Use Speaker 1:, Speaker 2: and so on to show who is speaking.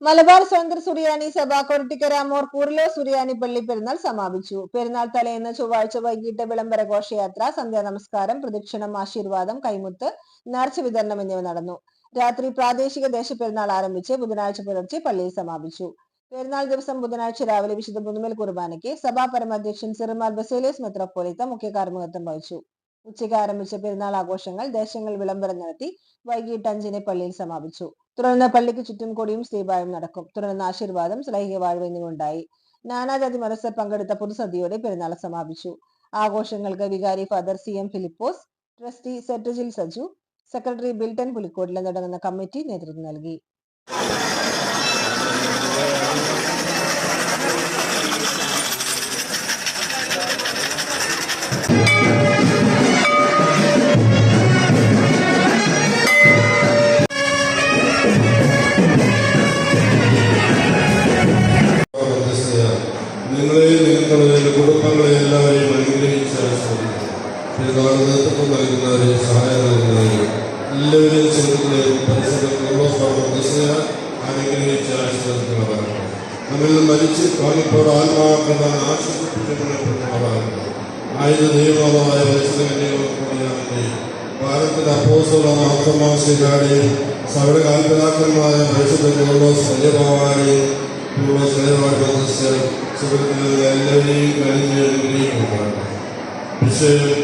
Speaker 1: മലബാർ സ്വതന്ത്ര സുറിയാനി സഭ കൊരട്ടിക്കര മോർ കൂറിലോ സുറിയാനി പള്ളി പെരുന്നാൾ സമാപിച്ചു. പെരുന്നാൾ തലേന്ന് ചൊവ്വാഴ്ച വൈകിട്ട് വിളംബര ഘോഷയാത്ര, സന്ധ്യാ നമസ്കാരം, പ്രദക്ഷിണം, ആശീർവാദം, കൈമുത്ത്, നേർച്ച വിതരണം എന്നിവ നടന്നു. രാത്രി പ്രാദേശിക ദേശപ്പെരുന്നാൾ ആരംഭിച്ച് ബുധനാഴ്ച പുലർച്ചെ പള്ളിയിൽ സമാപിച്ചു. പെരുന്നാൾ ദിവസം ബുധനാഴ്ച രാവിലെ വിശുദ്ധ പുതുമൽ കുർബാനയ്ക്ക് സഭാ പരമാധ്യക്ഷൻ സിറിമാർ ബസേലിയോസ് മെത്രാപ്പോലീത്ത മുഖ്യ കാർമ്മികത്വം വഹിച്ചു. ഉച്ചയ്ക്ക് ആരംഭിച്ച പെരുന്നാൾ ആഘോഷങ്ങൾ ദേശങ്ങൾ വിളംബരം നടത്തി വൈകിട്ട് 5-ന് പള്ളിയിൽ സമാപിച്ചു. തുടർന്ന് പള്ളിക്ക് ചുറ്റും കൊടിയും സ്തീപായും നടക്കും. തുടർന്ന് ആശീർവാദം, ശ്ലൈഹിക വാഴ്വ് എന്നിവ ഉണ്ടായി. നാനാജാതി മതസ്ഥർ പങ്കെടുത്ത പൊതുസദ്യയോടെ പെരുന്നാൾ സമാപിച്ചു. ആഘോഷങ്ങൾക്ക് വികാരി ഫാദർ CM ഫിലിപ്പോസ്, ട്രസ്റ്റി സെട്രിജിൽ സജു, സെക്രട്ടറി ബിൽട്ടൻ പുലിക്കോട്ടിൽ എന്നിവരടങ്ങുന്ന കമ്മിറ്റി നേതൃത്വം നൽകി.
Speaker 2: നിങ്ങളെയും നിങ്ങളുടെ കുടുംബങ്ങളെ എല്ലാവരെയും അനുഗ്രഹിച്ച് നേതൃത്വം നൽകുന്നവരെയും സഹായം നൽകുന്നവരെയും എല്ലാവരെയും സുഹൃത്തുക്കളെയും പരിസരത്ത് അനുഗ്രഹിച്ച് ആശ്രയിക്കുന്നവരാണ്. നമ്മിൽ നിന്ന് മരിച്ച് കാണിപ്പോട് ആത്മാക്കളാണ് ആശ്വസിപ്പിക്കുന്നവരാണ്. ആയുധ ദൈവമായ പരിശുദ്ധ ഭാരതത്തിന്റെ അപ്പോസ്തലനായ മാർത്തോമാശ്ലീഹായെയും സകല കാൽപിതാക്കന്മാരായ പരിശുദ്ധ പൗലോസ് വല്യഭാവാനെയും സുഹൃത്തുക്കളെ എല്ലാവരെയും കഴിഞ്ഞ് അനുഗ്രഹിക്കുന്നതാണ്. വിഷയം